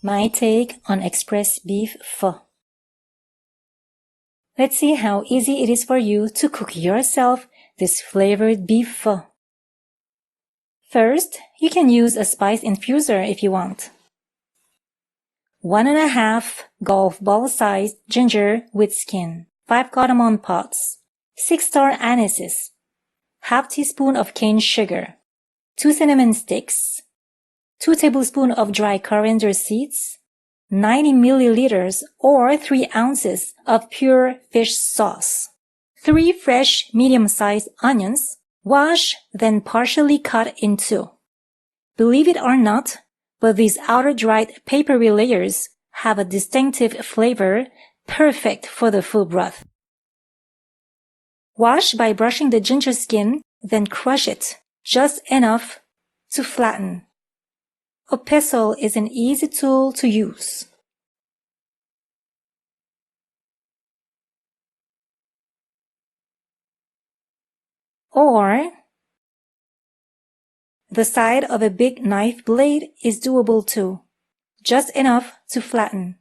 My take on Express Beef Pho. Let's see how easy it is for you to cook yourself this flavored beef pho. First, you can use a spice infuser if you want. 1½ golf ball sized ginger with skin, 5 cardamom pods, 6 star anise, ½ teaspoon of cane sugar, 2 cinnamon sticks, 2 tablespoons of dry coriander seeds, 90 milliliters or 3 ounces of pure fish sauce, 3 fresh medium-sized onions, wash then partially cut in two. Believe it or not, but these outer dried papery layers have a distinctive flavor perfect for the pho broth. Wash by brushing the ginger skin, then crush it just enough to flatten. A pestle is an easy tool to use. Or the side of a big knife blade is doable too, just enough to flatten.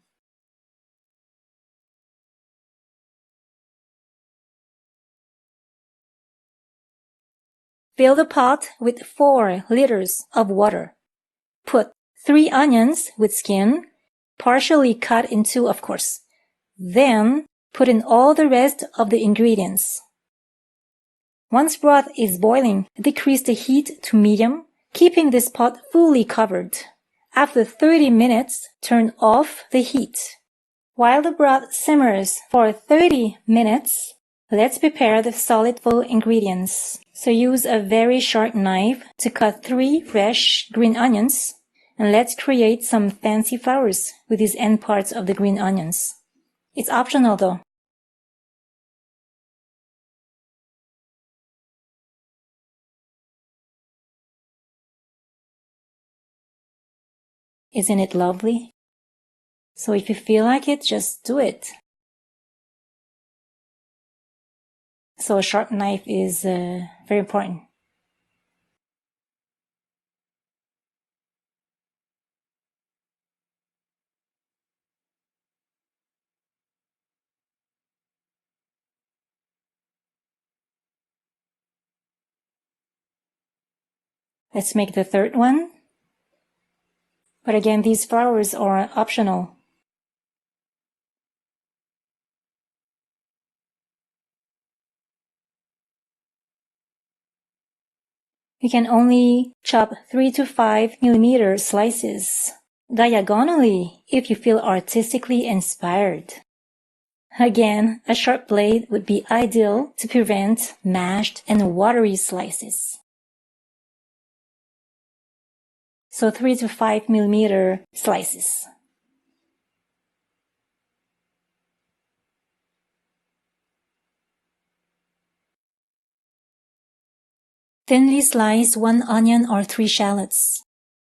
Fill the pot with 4 liters of water. Put 3 onions with skin, partially cut in two, of course. Then put in all the rest of the ingredients. Once broth is boiling, decrease the heat to medium, keeping this pot fully covered. After 30 minutes, turn off the heat. While the broth simmers for 30 minutes, let's prepare the solid pho ingredients. So use a very sharp knife to cut 3 fresh green onions, and let's create some fancy flowers with these end parts of the green onions. It's optional though. Isn't it lovely? So if you feel like it, just do it. So a sharp knife is very important. Let's make the third one. But again, these flowers are optional. You can only chop 3 to 5 millimeter slices diagonally if you feel artistically inspired. Again, a sharp blade would be ideal to prevent mashed and watery slices. So 3 to 5 millimeter slices. Thinly slice 1 onion or 3 shallots,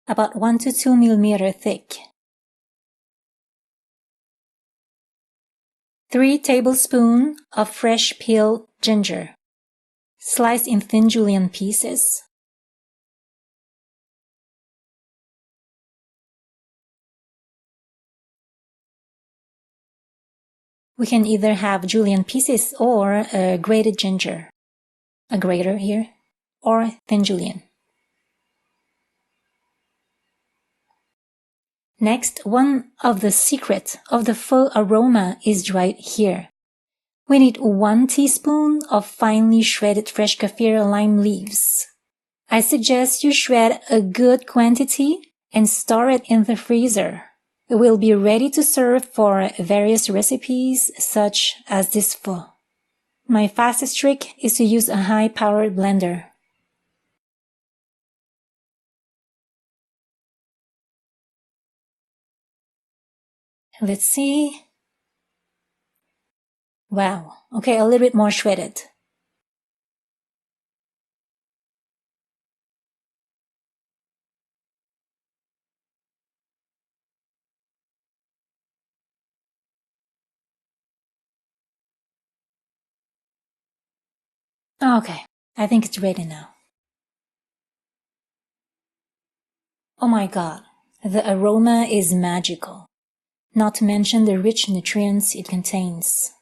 about 1 to 2 millimeter thick. 3 tablespoons of fresh peeled ginger, sliced in thin julienne pieces. We can either have julienne pieces or grated ginger, a grater here, or thin julienne. Next, one of the secrets of the pho aroma is right here. We need 1 teaspoon of finely shredded fresh Kaffir lime leaves. I suggest you shred a good quantity and store it in the freezer. It will be ready to serve for various recipes such as this pho. My fastest trick is to use a high-powered blender. Let's see. Wow. Okay, a little bit more shredded. Okay, I think it's ready now. Oh my god, The aroma is magical, not to mention the rich nutrients it contains.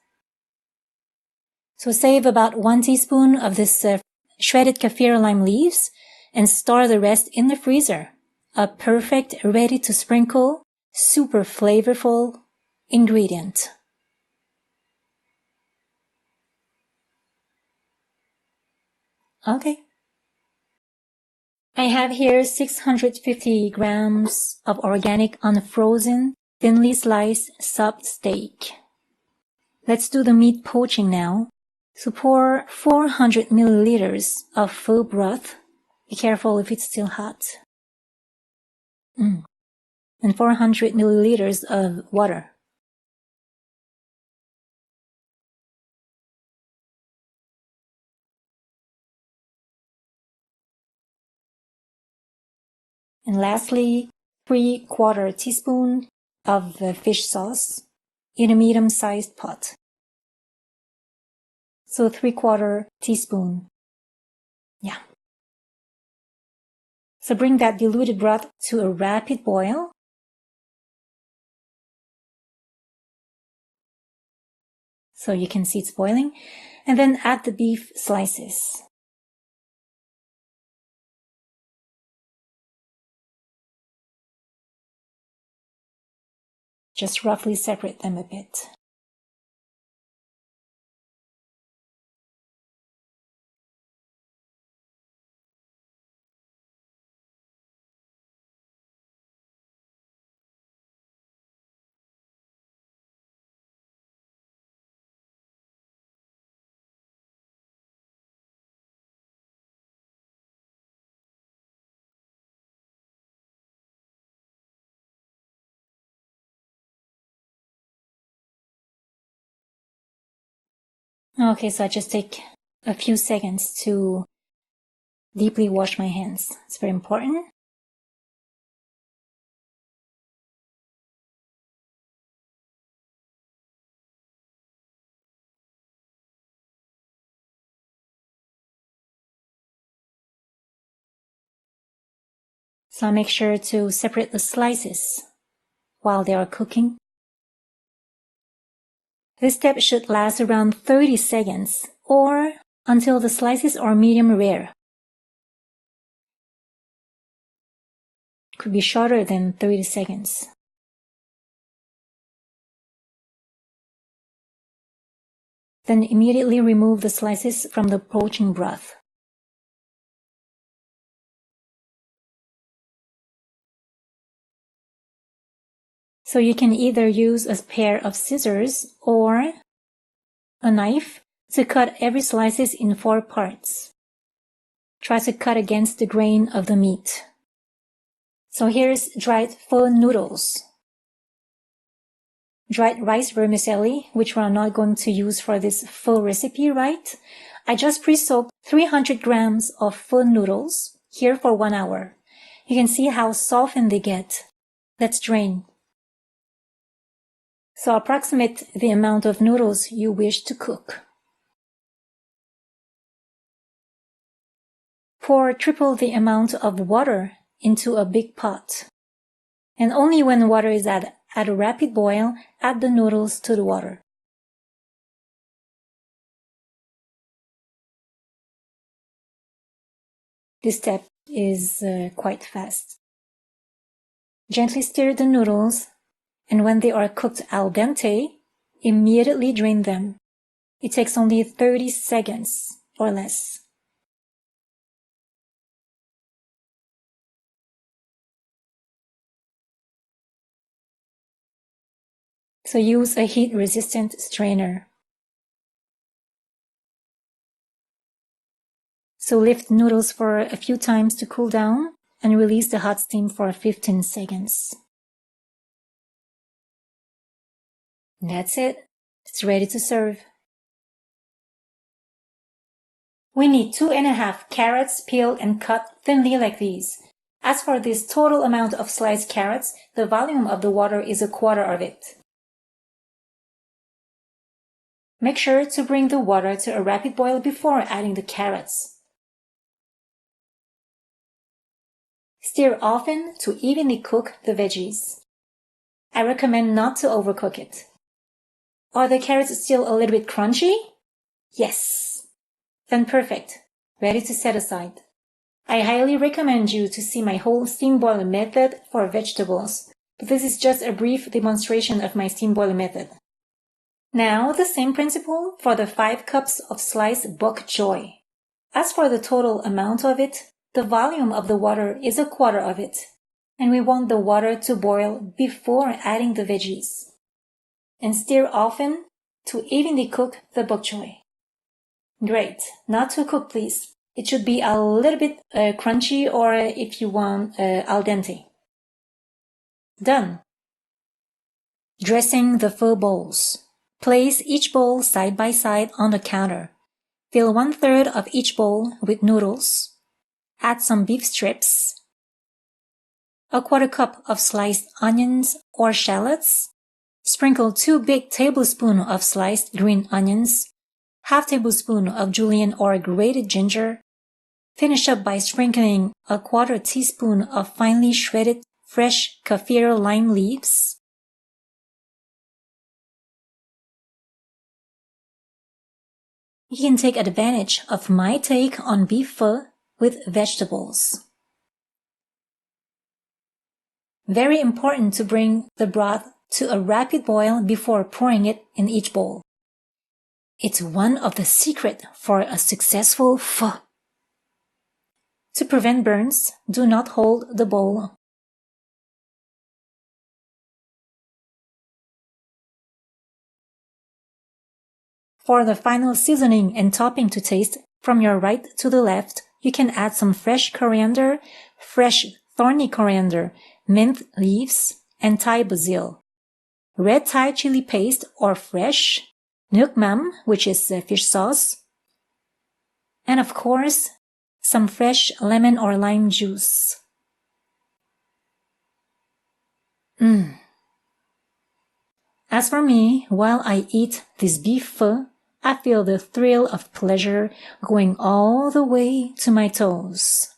So save about 1 teaspoon of this shredded kaffir lime leaves and store the rest in the freezer. A perfect, ready to sprinkle, super flavorful ingredient. Okay. I have here 650 grams of organic unfrozen, thinly sliced sub steak. Let's do the meat poaching now. So pour 400 milliliters of pho broth. Be careful if it's still hot. And 400 milliliters of water. And lastly, 3/4 teaspoon of fish sauce in a medium-sized pot. So 3/4 teaspoon. Yeah. So bring that diluted broth to a rapid boil. So you can see it's boiling. And then add the beef slices. Just roughly separate them a bit. Okay, so I just take a few seconds to deeply wash my hands. It's very important. So make sure to separate the slices while they are cooking. This step should last around 30 seconds or until the slices are medium rare. Could be shorter than 30 seconds. Then immediately remove the slices from the poaching broth. So you can either use a pair of scissors or a knife to cut every slices in 4 parts. Try to cut against the grain of the meat. So here's dried pho noodles. Dried rice vermicelli, which we're not going to use for this pho recipe, right? I just pre-soaked 300 grams of pho noodles here for 1 hour. You can see how softened they get. Let's drain. So approximate the amount of noodles you wish to cook. Pour triple the amount of water into a big pot. And only when water is at a rapid boil, add the noodles to the water. This step is quite fast. Gently stir the noodles, and when they are cooked al dente, immediately drain them. It takes only 30 seconds or less. So use a heat-resistant strainer. So lift noodles for a few times to cool down and release the hot steam for 15 seconds. That's it. It's ready to serve. We need 2½ carrots peeled and cut thinly like these. As for this total amount of sliced carrots, the volume of the water is 1/4 of it. Make sure to bring the water to a rapid boil before adding the carrots. Stir often to evenly cook the veggies. I recommend not to overcook it. Are the carrots still a little bit crunchy? Yes. Then perfect. Ready to set aside. I highly recommend you to see my whole steam boil method for vegetables, but this is just a brief demonstration of my steam boil method. Now the same principle for the 5 cups of sliced bok choy. As for the total amount of it, the volume of the water is 1/4 of it, and we want the water to boil before adding the veggies. And stir often to evenly cook the bok choy. Great, not too cooked please. It should be a little bit crunchy or if you want al dente. Done. Dressing the pho bowls. Place each bowl side by side on the counter. Fill 1/3 of each bowl with noodles. Add some beef strips. 1/4 cup of sliced onions or shallots. Sprinkle 2 big tablespoons of sliced green onions. 1/2 tablespoon of julienne or grated ginger. Finish up by sprinkling 1/4 teaspoon of finely shredded fresh Kaffir lime leaves. You can take advantage of my take on beef pho with vegetables. Very important to bring the broth to a rapid boil before pouring it in each bowl. It's one of the secrets for a successful pho. To prevent burns, do not hold the bowl. For the final seasoning and topping to taste, from your right to the left, you can add some fresh coriander, fresh thorny coriander, mint leaves, and Thai basil. Red Thai chili paste or fresh, nuoc mam, which is fish sauce, and of course, some fresh lemon or lime juice. As for me, while I eat this beef pho, I feel the thrill of pleasure going all the way to my toes.